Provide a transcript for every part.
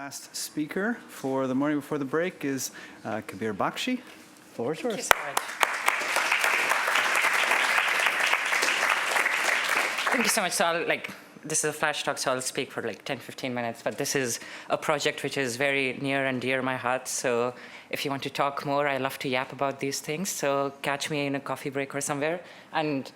last speaker for the morning before the break is Kabir Bakshi. Floor is yours. Thank you so much. Thank you so much. So this is a flash talk, so I'll speak for 10, 15 minutes. But this is a project which is very near and dear my heart. So if you want to talk more, I love to yap about these things. So catch me in a coffee break or somewhere. And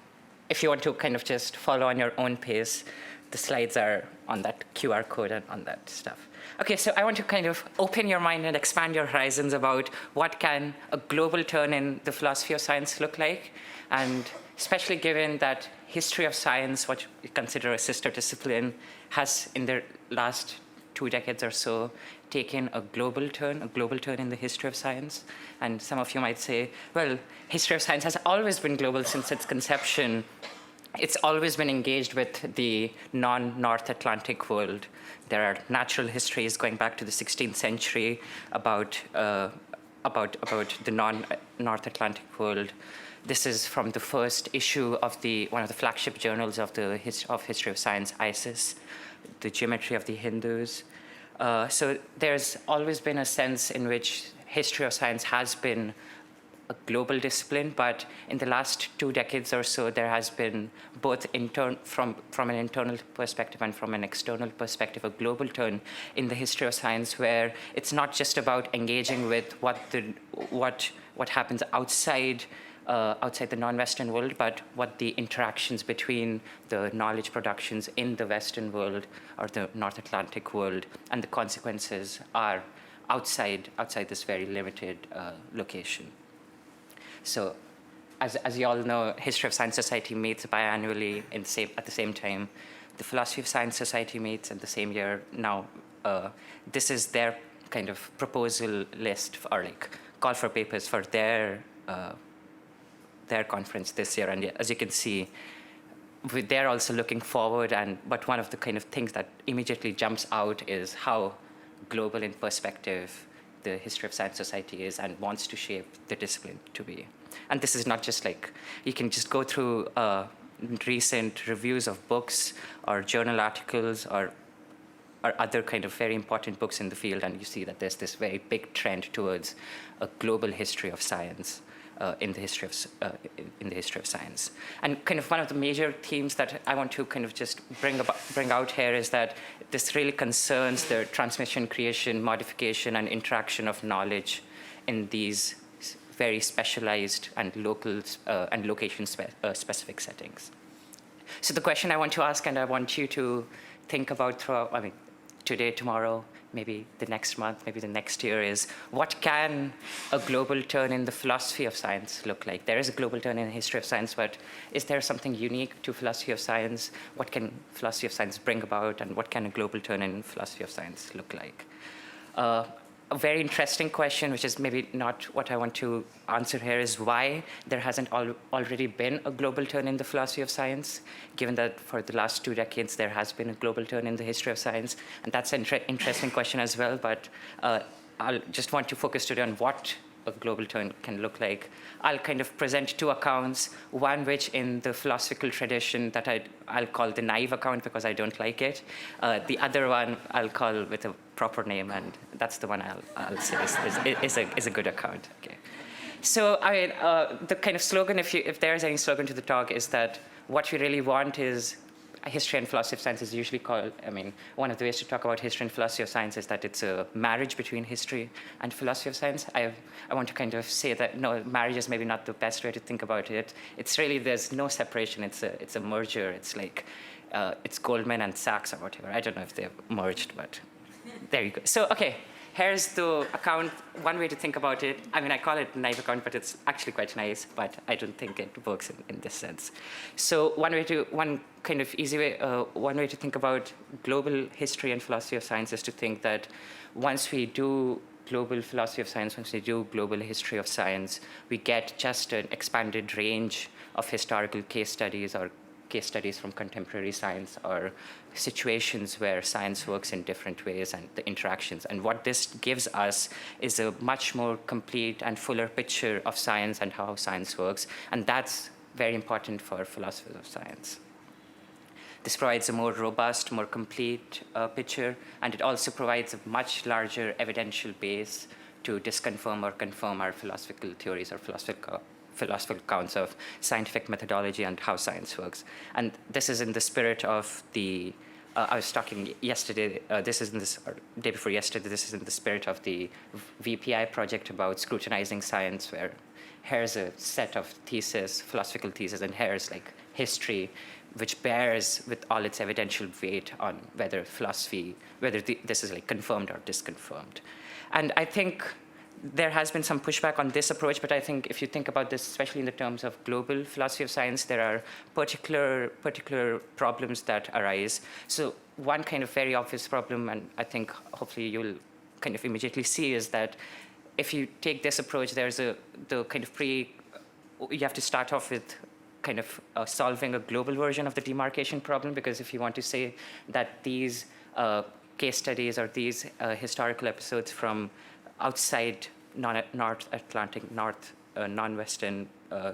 if you want to kind of just follow on your own pace, the slides are on that QR code and on that stuff. Okay, so I want to kind of open your mind and expand your horizons about what can a global turn in the philosophy of science look like, and especially given that history of science, what we consider a sister discipline, has in the last 2 decades or so taken a global turn in the history of science. And some of you might say, well, history of science has always been global since its conception. It's always been engaged with the non-North Atlantic world. There are natural histories going back to the 16th century about the non-North Atlantic world. This is from the first issue of one of the flagship journals of history of science, ISIS, the Geometry of the Hindus. So there's always been a sense in which history of science has been a global discipline, but in the last 2 decades or so, there has been both from an internal perspective and from an external perspective, a global turn in the history of science, where it's not just about engaging with what happens outside the non-Western world, but what the interactions between the knowledge productions in the Western world or the North Atlantic world and the consequences are outside this very limited location. So, as you all know, History of Science Society meets biannually at the same time. The Philosophy of Science Society meets in the same year. Now, this is their kind of proposal list or call for papers for their conference this year. And as you can see, they're also looking forward. But one of the kind of things that immediately jumps out is how global in perspective the History of Science Society is and wants to shape the discipline to be. And this is not just you can just go through recent reviews of books or journal articles or other kind of very important books in the field, and you see that there's this very big trend towards a global history of science in the history of science. And kind of one of the major themes that I want to kind of just bring out here is that this really concerns the transmission, creation, modification, and interaction of knowledge in these very specialized and local and location-specific settings. So the question I want to ask, and I want you to think about throughout, today, tomorrow, maybe the next month, maybe the next year, is what can a global turn in the philosophy of science look like? There is a global turn in the history of science, but is there something unique to philosophy of science? What can philosophy of science bring about, and what can a global turn in philosophy of science look like? A very interesting question, which is maybe not what I want to answer here, is why there hasn't already been a global turn in the philosophy of science, given that for the last 2 decades there has been a global turn in the history of science. And that's an interesting question as well, but I'll just want to focus today on what a global turn can look like. I'll kind of present 2 accounts, one which in the philosophical tradition that I'll call the naive account because I don't like it. The other one I'll call with a proper name, and that's the one I'll say is a good account. Okay. So the kind of slogan, if there is any slogan to the talk, is that what we really want is history and philosophy of science is usually called, one of the ways to talk about history and philosophy of science is that it's a marriage between history and philosophy of science. I want to kind of say that, no, marriage is maybe not the best way to think about it. It's really, there's no separation. It's a merger. It's it's Goldman and Sachs or whatever. I don't know if they've merged, but there you go. So, okay. Here's the account, one way to think about it. I call it a naive account, but it's actually quite nice, but I don't think it works in this sense. So one kind of easy way, one way to think about global history and philosophy of science is to think that once we do global philosophy of science, once we do global history of science, we get just an expanded range of historical case studies or case studies from contemporary science or situations where science works in different ways and the interactions. And what this gives us is a much more complete and fuller picture of science and how science works. And that's very important for philosophers of science. This provides a more robust, more complete picture, and it also provides a much larger evidential base to disconfirm or confirm our philosophical theories or philosophical accounts of scientific methodology and how science works. And this is in the spirit of the, I was talking yesterday, this is in this, or day before yesterday, this is in the spirit of the VPI project about scrutinizing science, where here's a set of theses, philosophical theses, and here's like history, which bears with all its evidential weight on whether philosophy, this is like confirmed or disconfirmed. And I think there has been some pushback on this approach, but I think if you think about this, especially in the terms of global philosophy of science, there are particular problems that arise. So one kind of very obvious problem, and I think hopefully you'll kind of immediately see, is that if you take this approach, there's you have to start off with kind of solving a global version of the demarcation problem, because if you want to say that these case studies or these historical episodes from outside North Atlantic, non-Western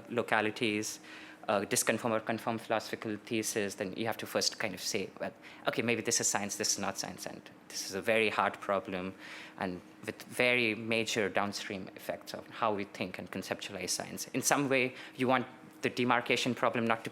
localities disconfirm or confirm philosophical thesis, then you have to first kind of say, well, okay, maybe this is science, this is not science, and this is a very hard problem, and with very major downstream effects on how we think and conceptualize science. In some way, you want the demarcation problem not to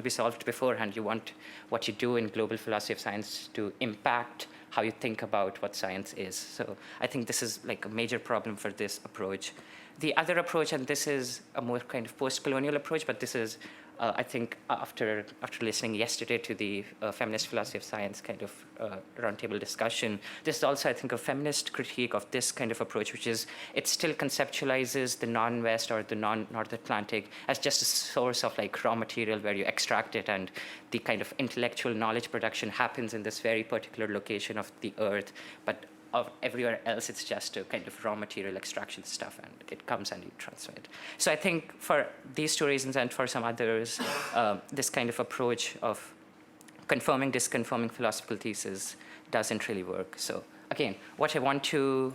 be solved beforehand. You want what you do in global philosophy of science to impact how you think about what science is. So I think this is like a major problem for this approach. The other approach, and this is a more kind of post-colonial approach, but this is, I think, after listening yesterday to the feminist philosophy of science kind of roundtable discussion, this is also, I think, a feminist critique of this kind of approach, which is it still conceptualizes the non-West or the non-North Atlantic as just a source of like raw material where you extract it, and the kind of intellectual knowledge production happens in this very particular location of the Earth, but of everywhere else, it's just a kind of raw material extraction stuff, and it comes and you transfer it. So I think for these two reasons and for some others, this kind of approach of confirming, disconfirming philosophical thesis doesn't really work. So again, what I want to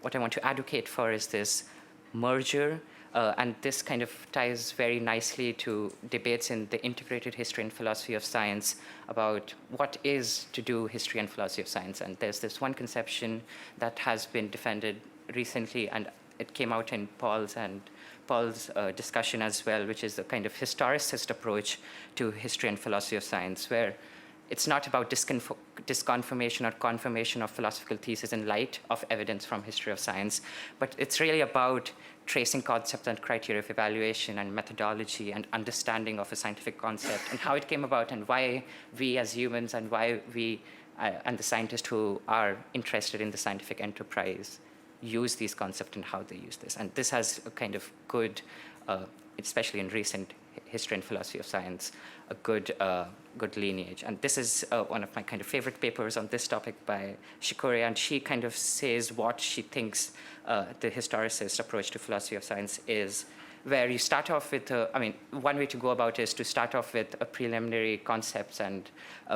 advocate for is this merger, and this kind of ties very nicely to debates in the integrated history and philosophy of science about what is to do history and philosophy of science. And there's this one conception that has been defended recently, and it came out in Paul's discussion as well, which is a kind of historicist approach to history and philosophy of science, where it's not about disconfirmation or confirmation of philosophical thesis in light of evidence from history of science, but it's really about tracing concepts and criteria of evaluation and methodology and understanding of a scientific concept and how it came about and why we as humans and why we and the scientists who are interested in the scientific enterprise use these concepts and how they use this. And this has a kind of good, especially in recent history and philosophy of science, a good lineage. And this is one of my kind of favorite papers on this topic by Shikori, and she kind of says what she thinks the historicist approach to philosophy of science is, where you start off with, one way to go about it is to start off with a preliminary concepts and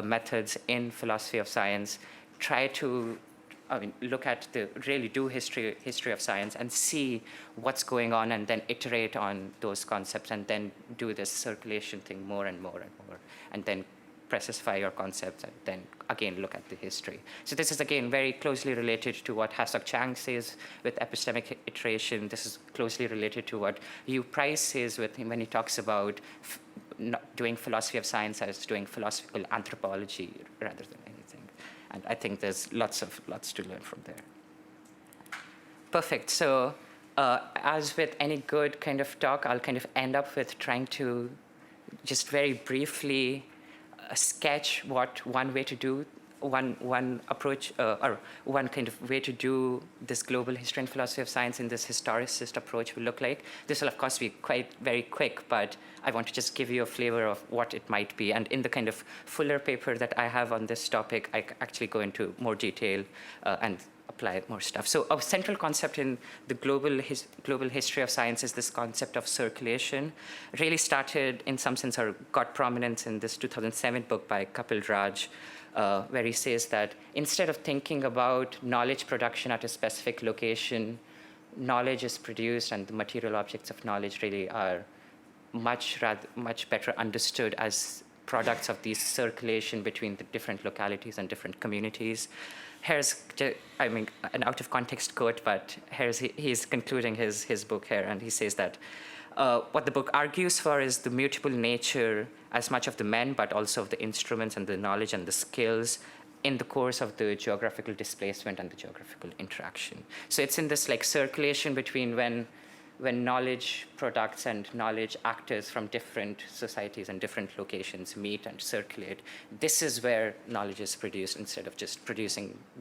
methods in philosophy of science, try to look at really do history of science and see what's going on, and then iterate on those concepts, and then do this circulation thing more and more and more, and then specify your concepts, and then again look at the history. So this is again very closely related to what Ha-Seok Chang says with epistemic iteration. This is closely related to what Hugh Price says with him when he talks about doing philosophy of science as doing philosophical anthropology rather than anything. And I think there's lots to learn from there. Perfect. So as with any good kind of talk, I'll kind of end up with trying to just very briefly sketch what one way to do, one approach, or one kind of way to do this global history and philosophy of science in this historicist approach will look like. This will, of course, be very quick, but I want to just give you a flavor of what it might be. And in the kind of fuller paper that I have on this topic, I actually go into more detail and apply more stuff. So a central concept in the global history of science is this concept of circulation. It really started in some sense, or got prominence in this 2007 book by Kapil Raj, where he says that instead of thinking about knowledge production at a specific location, knowledge is produced, and the material objects of knowledge really are much better understood as products of these circulation between the different localities and different communities. Here's, I mean, an out of context quote, but he's concluding his book here, and he says that what the book argues for is the mutable nature as much of the men, but also of the instruments and the knowledge and the skills in the course of the geographical displacement and the geographical interaction. So it's in this like circulation between when knowledge products and knowledge actors from different societies and different locations meet and circulate. This is where knowledge is produced instead of just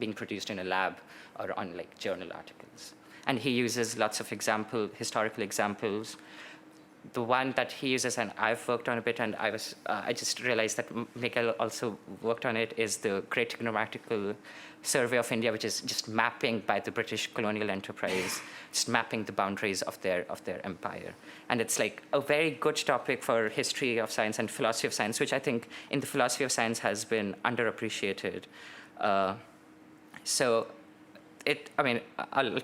being produced in a lab or on like journal articles. And he uses lots of historical examples. The one that he uses, and I've worked on a bit, and I just realized that Mikhail also worked on it, is the Great Trigonometrical Survey of India, which is just mapping by the British colonial enterprise, just mapping the boundaries of their empire. And it's like a very good topic for history of science and philosophy of science, which I think in the philosophy of science has been underappreciated. I'll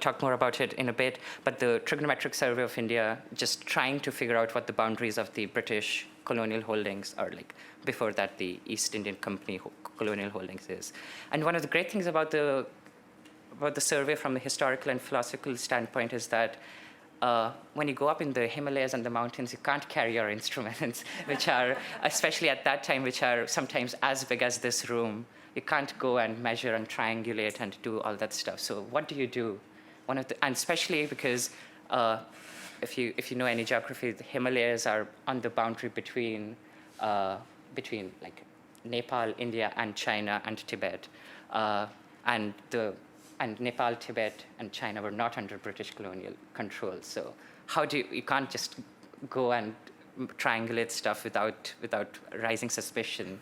talk more about it in a bit, but the Trigonometric Survey of India, just trying to figure out what the boundaries of the British colonial holdings are, like before that the East Indian Company colonial holdings is. And one of the great things about the survey from a historical and philosophical standpoint is that when you go up in the Himalayas and the mountains, you can't carry your instruments, which are, especially at that time, which are sometimes as big as this room. You can't go and measure and triangulate and do all that stuff. So what do you do? And especially because if you know any geography, the Himalayas are on the boundary between like Nepal, India, and China and Tibet, and Nepal, Tibet, and China were not under British colonial control. So you can't just go and triangulate stuff without raising suspicion.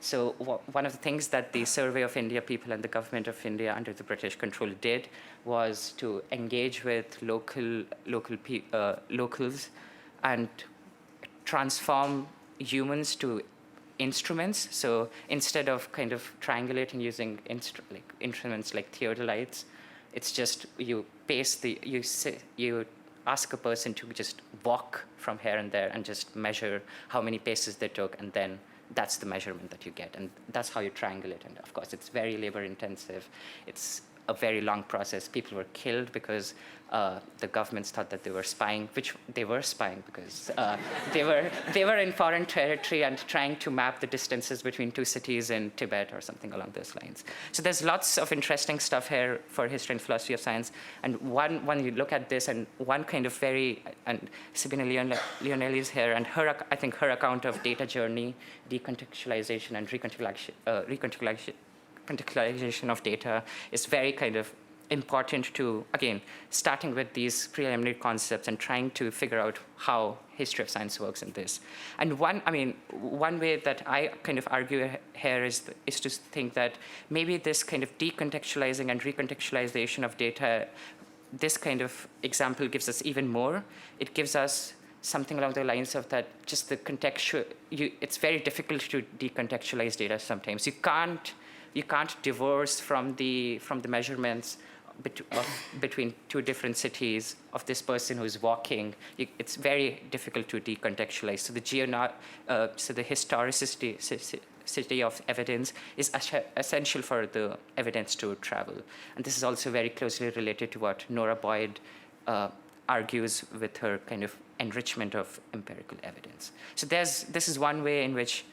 So one of the things that the Survey of India people and the government of India under the British control did was to engage with locals and transform humans to instruments. So instead of kind of triangulating using instruments like theodolites, it's just you ask a person to just walk from here and there and just measure how many paces they took, and then that's the measurement that you get, and that's how you triangulate. And of course, it's very labor intensive. It's a very long process. People were killed because the governments thought that they were spying, which they were spying because they were in foreign territory and trying to map the distances between two cities in Tibet or something along those lines. So there's lots of interesting stuff here for history and philosophy of science. And when you look at this, and one kind of and Sabina Leonelli is here, and I think her account of data journey, decontextualization, and recontextualization of data is very kind of important to, again, starting with these preliminary concepts and trying to figure out how history of science works in this. And one way that I kind of argue here is to think that maybe this kind of decontextualizing and recontextualization of data, this kind of example gives us even more. It gives us something along the lines of that just the contextual, it's very difficult to decontextualize data sometimes. You can't divorce from the measurements between two different cities of this person who's walking. It's very difficult to decontextualize. So the historicity of evidence is essential for the evidence to travel. And this is also very closely related to what Nora Boyd argues with her kind of enrichment of empirical evidence. So this is one way in which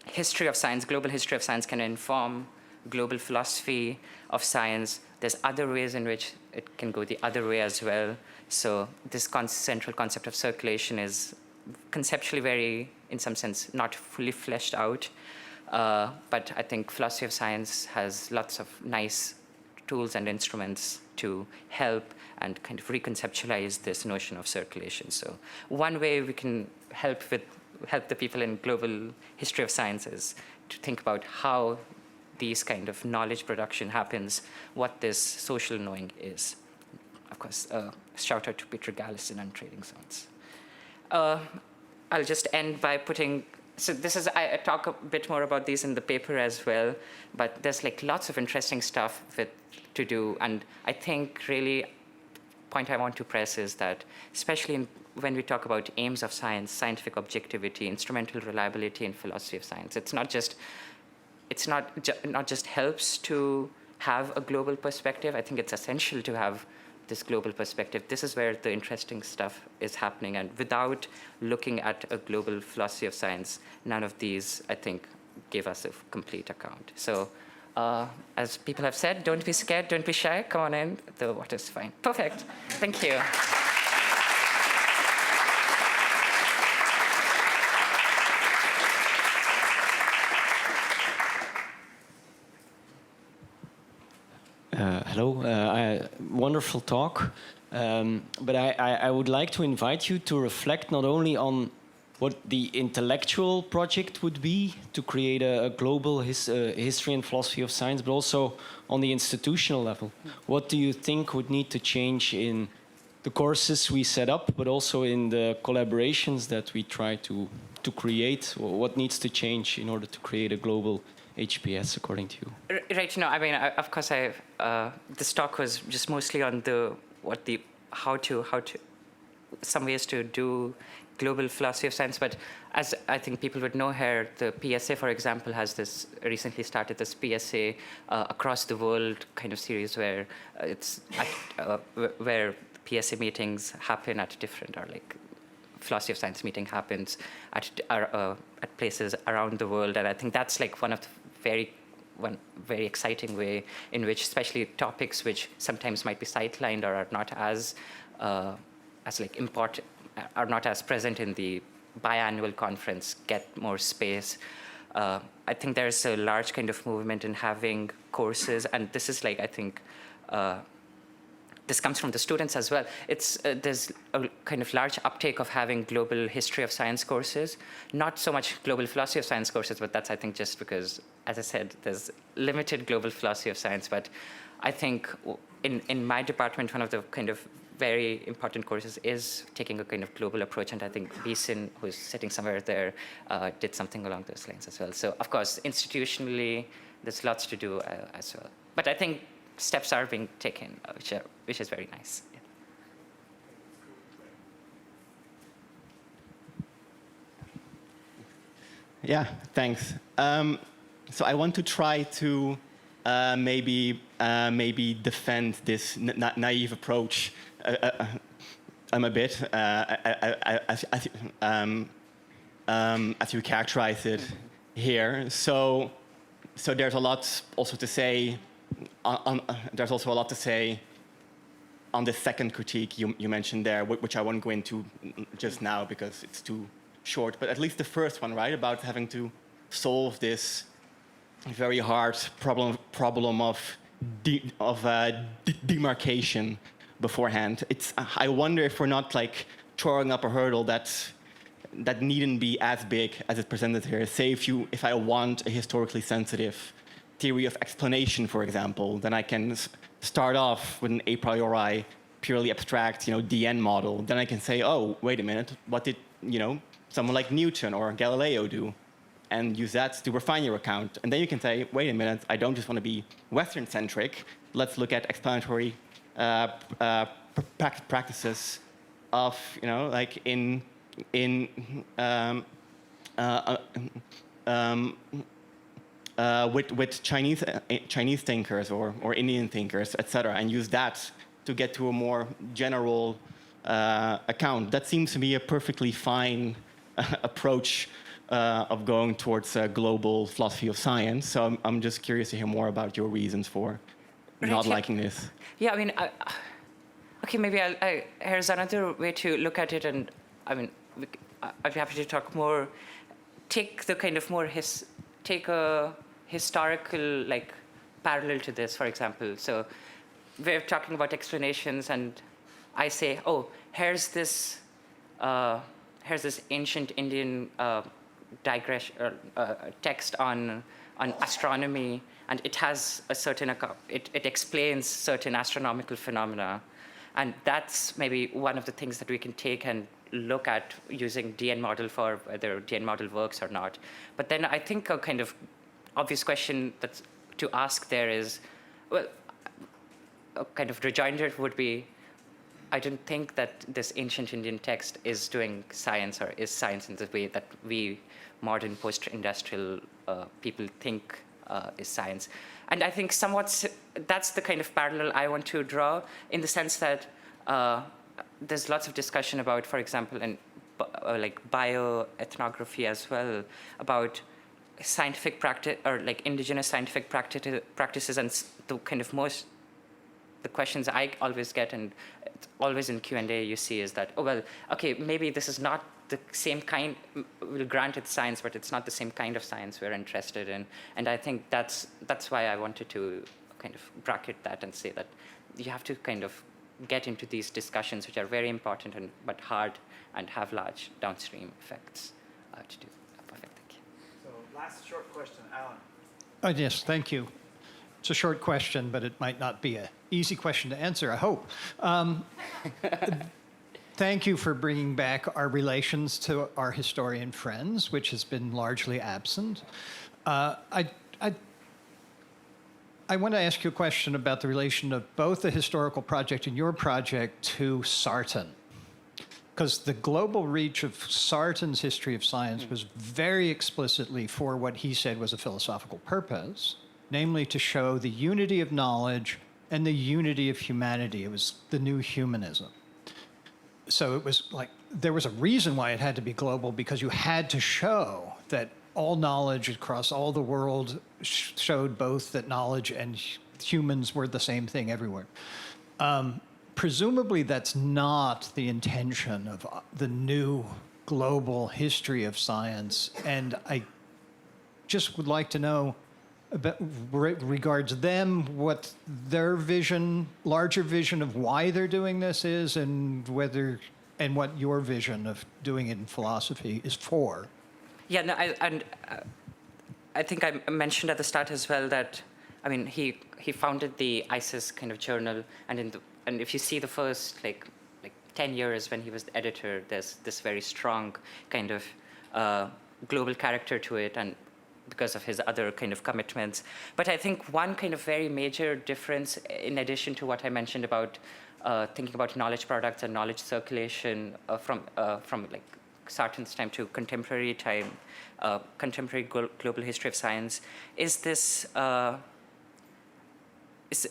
history of science, global history of science, can inform global philosophy of science. There's other ways in which it can go the other way as well. So this central concept of circulation is conceptually very, in some sense, not fully fleshed out. But I think philosophy of science has lots of nice tools and instruments to help and kind of reconceptualize this notion of circulation. So one way we can help the people in global history of science is to think about how these kind of knowledge production happens, what this social knowing is. Of course, shout out to Peter Gallison and Trading Zones. I'll just end by I talk a bit more about these in the paper as well, but there's like lots of interesting stuff to do. And I think really point I want to press is that, especially in when we talk about aims of science, scientific objectivity, instrumental reliability, and philosophy of science, it's not just helps to have a global perspective. I think it's essential to have this global perspective. This is where the interesting stuff is happening. And without looking at a global philosophy of science, none of these, I think, give us a complete account. So as people have said, don't be scared, don't be shy, come on in, the water's fine. Perfect, thank you. Hello, wonderful talk. But I would like to invite you to reflect not only on what the intellectual project would be to create a global history and philosophy of science, but also on the institutional level. What do you think would need to change in the courses we set up, but also in the collaborations that we try to create? What needs to change in order to create a global HPS, according to you? Right. No, I mean, of course, this talk was just mostly on how to some ways to do global philosophy of science. But as I think people would know here, the PSA, for example, has recently started this PSA across the world kind of series where where PSA meetings happen at different, or like philosophy of science meeting happens at places around the world. And I think that's like one very exciting way in which, especially topics which sometimes might be sidelined or are not as like important, are not as present in the biannual conference, get more space. I think there's a large kind of movement in having courses, and this is like, I think, this comes from the students as well. There's a kind of large uptake of having global history of science courses, not so much global philosophy of science courses, but that's, I think, just because, as I said, there's limited global philosophy of science. But I think in my department, one of the kind of very important courses is taking a kind of global approach, and I think Beeson, who's sitting somewhere there, did something along those lines as well. So, of course, institutionally, there's lots to do as well. But I think steps are being taken, which is very nice. Yeah, thanks. So I want to try to maybe defend this naive approach a bit, as you characterize it here. So there's a lot also to say. There's also a lot to say on the second critique you mentioned there, which I won't go into just now because it's too short. But at least the first one, right, about having to solve this very hard problem of demarcation beforehand. I wonder if we're not like throwing up a hurdle that needn't be as big as it's presented here. Say if I want a historically sensitive theory of explanation, for example, then I can start off with an a priori, purely abstract, DN model. Then I can say, oh, wait a minute, what did someone like Newton or Galileo do? And use that to refine your account. And then you can say, wait a minute, I don't just want to be Western-centric. Let's look at explanatory practices of, like with Chinese thinkers or Indian thinkers, etc., and use that to get to a more general account. That seems to be a perfectly fine approach of going towards a global philosophy of science. So I'm just curious to hear more about your reasons for not liking this. Yeah, I mean, okay, maybe here's another way to look at it, and I mean, I'd be happy to talk more. Take the kind of more take a historical like parallel to this, for example. So we're talking about explanations, and I say, oh, here's this ancient Indian text on astronomy, and it has a certain it explains certain astronomical phenomena, and that's maybe one of the things that we can take and look at using DN model for whether DN model works or not. But then I think a kind of obvious question that's to ask there is, well, a kind of rejoinder would be, I don't think that this ancient Indian text is doing science or is science in the way that we modern post-industrial people think is science. And I think that's the kind of parallel I want to draw, in the sense that there's lots of discussion about, for example, in like bioethnography as well, about scientific practice or like indigenous scientific practices, and the kind of the questions I always get, and always in Q&A you see, is that, oh, well, okay, maybe this is not the same kind, we'll grant it's science, but it's not the same kind of science we're interested in. And I think that's why I wanted to kind of bracket that and say that you have to kind of get into these discussions, which are very important but hard and have large downstream effects to do. Perfect, thank you. So last short question, Alan. Yes, thank you. It's a short question, but it might not be an easy question to answer, I hope. Thank you for bringing back our relations to our historian friends, which has been largely absent. I want to ask you a question about the relation of both the historical project and your project to Sarton. Because the global reach of Sarton's history of science was very explicitly for what he said was a philosophical purpose, namely to show the unity of knowledge and the unity of humanity. It was the new humanism. So it was like, there was a reason why it had to be global, because you had to show that all knowledge across all the world showed both that knowledge and humans were the same thing everywhere. Presumably that's not the intention of the new global history of science. And I just would like to know, regards them, what their vision, larger vision of why they're doing this is, and what your vision of doing it in philosophy is for. Yeah, no, I think I mentioned at the start as well that, I mean, he founded the ISIS kind of journal, and if you see the first like 10 years when he was the editor, there's this very strong kind of global character to it, and because of his other kind of commitments. But I think one kind of very major difference, in addition to what I mentioned about thinking about knowledge products and knowledge circulation from like Sarton's time to contemporary time, contemporary global history of science, is this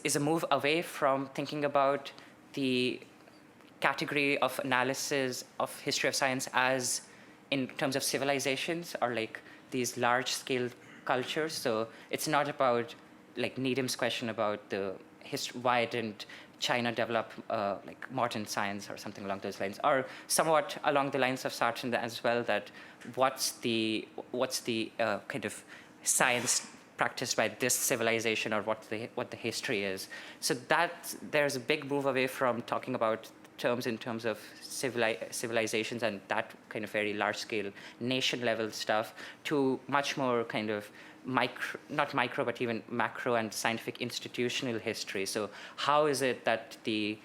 is a move away from thinking about the category of analysis of history of science as in terms of civilizations or like these large-scale cultures. So it's not about like Needham's question about the why didn't China develop like modern science or something along those lines, or somewhat along the lines of Sarton as well, that what's the kind of science practiced by this civilization, or what the history is. So that there's a big move away from talking about terms in terms of civilizations and that kind of very large-scale nation-level stuff, to much more kind of not micro, but even macro and scientific institutional history. So how is it that the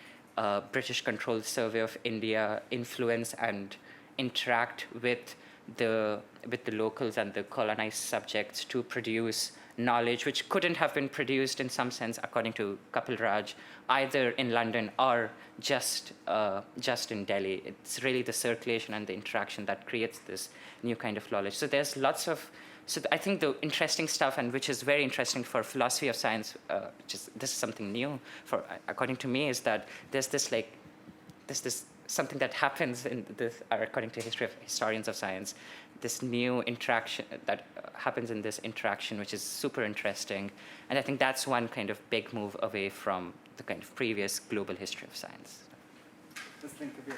British-controlled survey of India influence and interact with the locals and the colonized subjects to produce knowledge which couldn't have been produced in some sense, according to Kapil Raj, either in London or just in Delhi. It's really the circulation and the interaction that creates this new kind of knowledge. So there's lots of, so I think the interesting stuff, and which is very interesting for philosophy of science, this is something new for, according to me, is that there's this something that happens in this, according to history of historians of science, this new interaction that happens in this interaction, which is super interesting. And I think that's one kind of big move away from the kind of previous global history of science. Let's think, Kabir.